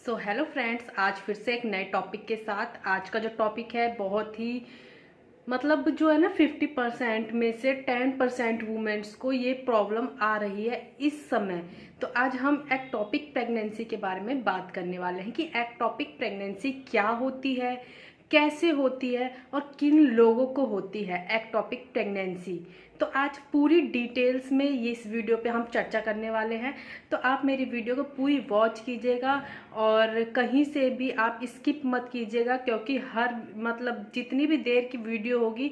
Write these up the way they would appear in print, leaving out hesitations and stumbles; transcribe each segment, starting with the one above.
Hello friends, आज फिर से एक नए टॉपिक के साथ। आज का जो टॉपिक है बहुत ही मतलब जो है ना 50% में से 10% वुमेन्स को ये प्रॉब्लम आ रही है इस समय। तो आज हम एक्टोपिक प्रेगनेंसी के बारे में बात करने वाले हैं कि एक्टोपिक प्रेगनेंसी क्या होती है, कैसे होती है और किन लोगों को होती है एक्टोपिक प्रेगनेंसी। तो आज पूरी डिटेल्स में ये इस वीडियो पे हम चर्चा करने वाले हैं। तो आप मेरी वीडियो को पूरी वॉच कीजिएगा और कहीं से भी आप स्किप मत कीजिएगा, क्योंकि हर मतलब जितनी भी देर की वीडियो होगी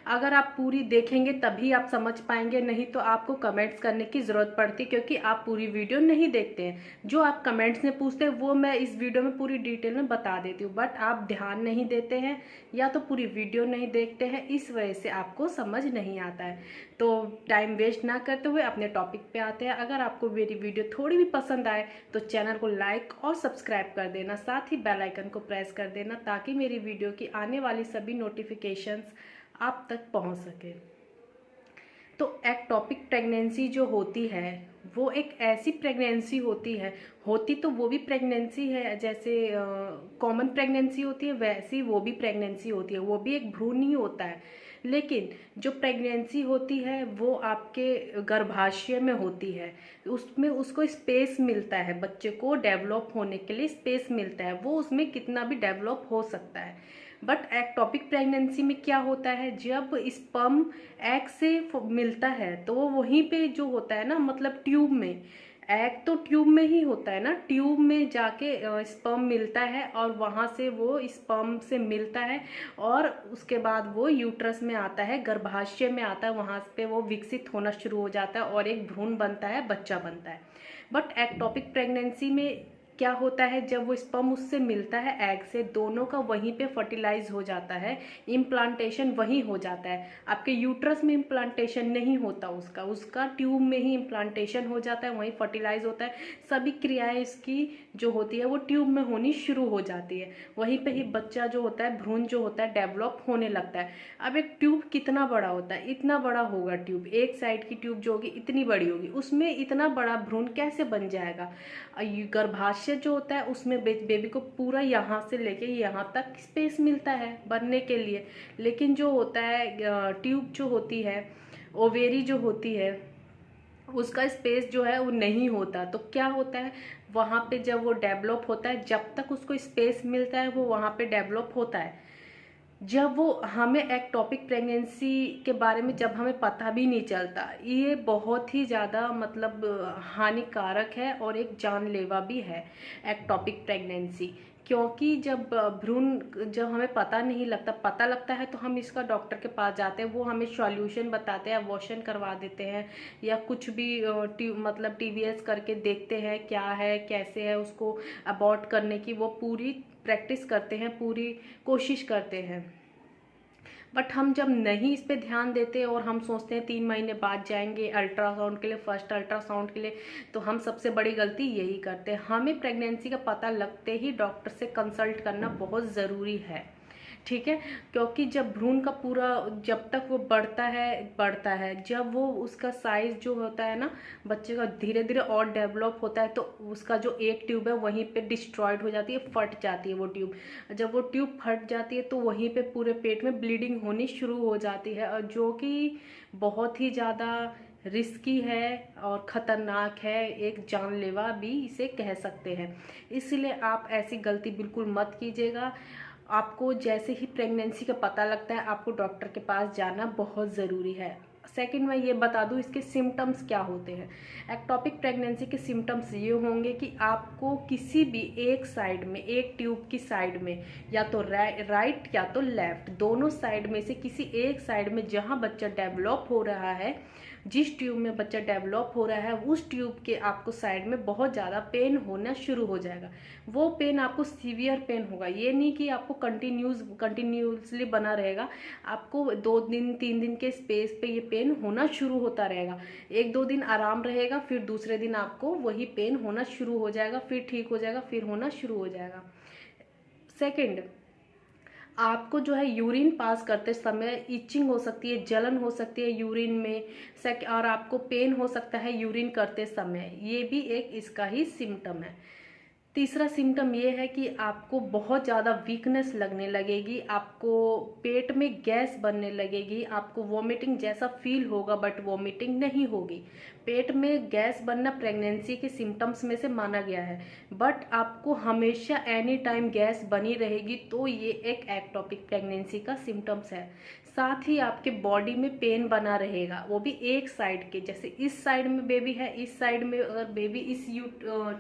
अगर आप पूरी देखेंगे तभी आप समझ पाएंगे, नहीं तो आपको कमेंट्स करने की ज़रूरत पड़ती, क्योंकि आप पूरी वीडियो नहीं देखते हैं। जो आप कमेंट्स में पूछते हैं वो मैं इस वीडियो में पूरी डिटेल में बता देती हूँ, बट आप ध्यान नहीं देते हैं या तो पूरी वीडियो नहीं देखते हैं, इस वजह से आपको समझ नहीं आता है। तो टाइम वेस्ट ना करते हुए अपने टॉपिक पे आते हैं। अगर आपको मेरी वीडियो थोड़ी भी पसंद आए तो चैनल को लाइक और सब्सक्राइब कर देना, साथ ही बेल आइकन को प्रेस कर देना ताकि मेरी वीडियो की आने वाली सभी नोटिफिकेशंस आप तक पहुंच सके। तो एक्टोपिक प्रेगनेंसी जो होती है वो एक ऐसी प्रेगनेंसी होती तो वो भी प्रेगनेंसी है, जैसे कॉमन प्रेगनेंसी होती है वैसी वो भी प्रेगनेंसी होती है, वो भी एक भ्रूण ही होता है। लेकिन जो प्रेगनेंसी होती है वो आपके गर्भाशय में होती है, उसमें उसको स्पेस मिलता है, बच्चे को डेवलप होने के लिए स्पेस मिलता है, वो उसमें कितना भी डेवलप हो सकता है। बट एक्टोपिक प्रेगनेंसी में क्या होता है, जब स्पर्म एग से मिलता है तो वो वहीं पे जो होता है ना, मतलब ट्यूब में, एग तो ट्यूब में ही होता है ना, ट्यूब में जाके स्पर्म मिलता है और वहाँ से वो स्पर्म से मिलता है और उसके बाद वो यूट्रस में आता है, गर्भाशय में आता है, वहाँ पे वो विकसित होना शुरू हो जाता है और एक भ्रूण बनता है, बच्चा बनता है। बट एक्टोपिक प्रेगनेंसी में क्या होता है, जब वो स्पर्म उससे मिलता है एग से, दोनों का वहीं पे फर्टिलाइज हो जाता है, इम्प्लांटेशन वहीं हो जाता है। आपके यूट्रस में इम्प्लांटेशन नहीं होता, उसका उसका ट्यूब में ही इम्प्लांटेशन हो जाता है, वहीं फर्टिलाइज होता है। सभी क्रियाएं इसकी जो होती है वो ट्यूब में होनी शुरू हो जाती है, वहीं पे ही बच्चा जो होता है, भ्रूण जो होता है, डेवलप होने लगता है। अब एक ट्यूब कितना बड़ा होता है, इतना बड़ा होगा ट्यूब, एक साइड की ट्यूब जो होगी इतनी बड़ी होगी, उसमें इतना बड़ा भ्रूण कैसे बन जाएगा। गर्भाशय जो होता है उसमें बेबी को पूरा यहाँ से लेके यहाँ तक स्पेस मिलता है बनने के लिए। लेकिन जो होता है ट्यूब जो होती है, ओवेरी जो होती है, उसका स्पेस जो है वो नहीं होता। तो क्या होता है, वहाँ पे जब वो डेवलप होता है, जब तक उसको स्पेस मिलता है वो वहाँ पे डेवलप होता है। जब वो हमें एक्टोपिक प्रेगनेंसी के बारे में जब हमें पता भी नहीं चलता, ये बहुत ही ज़्यादा मतलब हानिकारक है और एक जानलेवा भी है एक्टोपिक प्रेगनेंसी। क्योंकि जब भ्रूण जब हमें पता नहीं लगता, पता लगता है तो हम इसका डॉक्टर के पास जाते हैं, वो हमें सॉल्यूशन बताते हैं, अबॉर्शन करवा देते हैं या कुछ भी मतलब टीवीएस करके देखते हैं क्या है कैसे है, उसको अबॉर्ट करने की वो पूरी प्रैक्टिस करते हैं, पूरी कोशिश करते हैं। बट हम जब नहीं इस पे ध्यान देते और हम सोचते हैं 3 महीने बाद जाएंगे अल्ट्रासाउंड के लिए, फर्स्ट अल्ट्रासाउंड के लिए, तो हम सबसे बड़ी गलती यही करते हैं। हमें प्रेगनेंसी का पता लगते ही डॉक्टर से कंसल्ट करना बहुत ज़रूरी है, ठीक है। क्योंकि जब भ्रूण का पूरा, जब तक वो बढ़ता है, जब वो उसका साइज जो होता है ना बच्चे का, धीरे धीरे और डेवलप होता है, तो उसका जो एक ट्यूब है वहीं पे डिस्ट्रॉयड हो जाती है, फट जाती है वो ट्यूब। जब वो ट्यूब फट जाती है तो वहीं पे पूरे पेट में ब्लीडिंग होनी शुरू हो जाती है, और जो कि बहुत ही ज़्यादा रिस्की है और ख़तरनाक है, एक जानलेवा भी इसे कह सकते हैं। इसलिए आप ऐसी गलती बिल्कुल मत कीजिएगा। आपको जैसे ही प्रेगनेंसी का पता लगता है आपको डॉक्टर के पास जाना बहुत ज़रूरी है। सेकंड, मैं ये बता दूं इसके सिम्टम्स क्या होते हैं। एक्टोपिक प्रेगनेंसी के सिम्टम्स ये होंगे कि आपको किसी भी एक साइड में, एक ट्यूब की साइड में, या तो राइट या तो लेफ्ट, दोनों साइड में से किसी एक साइड में जहां बच्चा डेवलप हो रहा है, जिस ट्यूब में बच्चा डेवलप हो रहा है उस ट्यूब के आपको साइड में बहुत ज़्यादा पेन होना शुरू हो जाएगा। वो पेन आपको सीवियर पेन होगा, ये नहीं कि आपको कंटिन्यूसली बना रहेगा, आपको 2 दिन 3 दिन के स्पेस पे ये पेन होना शुरू होता रहेगा। 1-2 दिन आराम रहेगा, फिर दूसरे दिन आपको वही पेन होना शुरू हो जाएगा, फिर ठीक हो जाएगा, फिर होना शुरू हो जाएगा। सेकेंड, आपको जो है यूरिन पास करते समय इचिंग हो सकती है, जलन हो सकती है यूरिन में, और आपको पेन हो सकता है यूरिन करते समय, ये भी एक इसका ही सिम्टम है। तीसरा सिम्टम ये है कि आपको बहुत ज़्यादा वीकनेस लगने लगेगी, आपको पेट में गैस बनने लगेगी, आपको वॉमिटिंग जैसा फील होगा बट वॉमिटिंग नहीं होगी। पेट में गैस बनना प्रेगनेंसी के सिम्टम्स में से माना गया है, बट आपको हमेशा एनी टाइम गैस बनी रहेगी, तो ये एक एक्टोपिक प्रेगनेंसी का सिम्टम्स है। साथ ही आपके बॉडी में पेन बना रहेगा, वो भी एक साइड के, जैसे इस साइड में बेबी है, इस साइड में अगर बेबी इस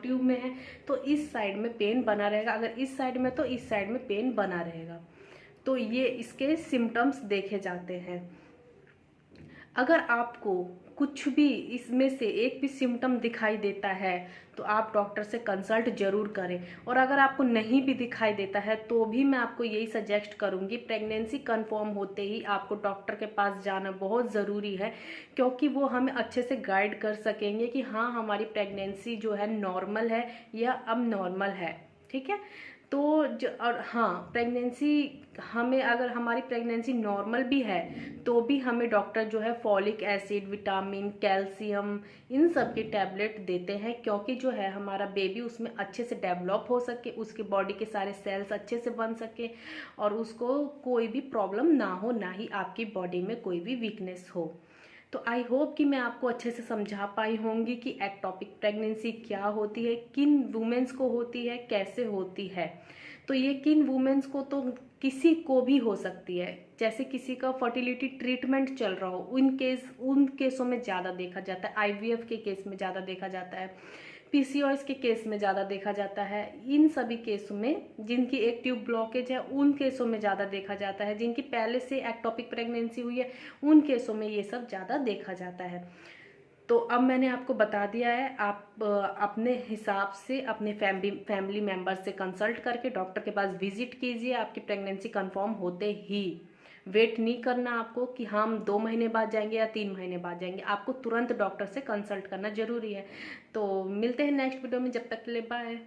ट्यूब में है तो इस साइड में पेन बना रहेगा, अगर इस साइड में तो इस साइड में पेन बना रहेगा। तो ये इसके सिम्टम्स देखे जाते हैं। अगर आपको कुछ भी इसमें से एक भी सिम्टम दिखाई देता है तो आप डॉक्टर से कंसल्ट जरूर करें, और अगर आपको नहीं भी दिखाई देता है तो भी मैं आपको यही सजेस्ट करूंगी, प्रेगनेंसी कंफर्म होते ही आपको डॉक्टर के पास जाना बहुत ज़रूरी है, क्योंकि वो हमें अच्छे से गाइड कर सकेंगे कि हाँ हमारी प्रेगनेंसी जो है नॉर्मल है या अब नॉर्मल है। ठीक है, तो और हाँ, प्रेगनेंसी हमें, अगर हमारी प्रेगनेंसी नॉर्मल भी है तो भी हमें डॉक्टर जो है फॉलिक एसिड, विटामिन, कैल्शियम, इन सब की टैबलेट देते हैं, क्योंकि जो है हमारा बेबी उसमें अच्छे से डेवलप हो सके, उसके बॉडी के सारे सेल्स अच्छे से बन सके और उसको कोई भी प्रॉब्लम ना हो, ना ही आपकी बॉडी में कोई भी वीकनेस हो। तो आई होप कि मैं आपको अच्छे से समझा पाई होंगी कि एक्टोपिक प्रेगनेंसी क्या होती है, किन वुमेन्स को होती है, कैसे होती है। तो ये किन वुमेन्स को, तो किसी को भी हो सकती है, जैसे किसी का फर्टिलिटी ट्रीटमेंट चल रहा हो, उन केसों में ज़्यादा देखा जाता है, आईवीएफ के केस में ज़्यादा देखा जाता है, पीसीओएस के केस में ज़्यादा देखा जाता है। इन सभी केसों में जिनकी एक ट्यूब ब्लॉकेज है उन केसों में ज़्यादा देखा जाता है, जिनकी पहले से एक्टोपिक प्रेगनेंसी हुई है उन केसों में ये सब ज़्यादा देखा जाता है। तो अब मैंने आपको बता दिया है, आप अपने हिसाब से अपने फैमिली मेम्बर से कंसल्ट करके डॉक्टर के पास विजिट कीजिए, आपकी प्रेगनेंसी कंफर्म होते ही। वेट नहीं करना आपको कि हम 2 महीने बाद जाएंगे या 3 महीने बाद जाएंगे, आपको तुरंत डॉक्टर से कंसल्ट करना जरूरी है। तो मिलते हैं नेक्स्ट वीडियो में, जब तक के लिए बाय।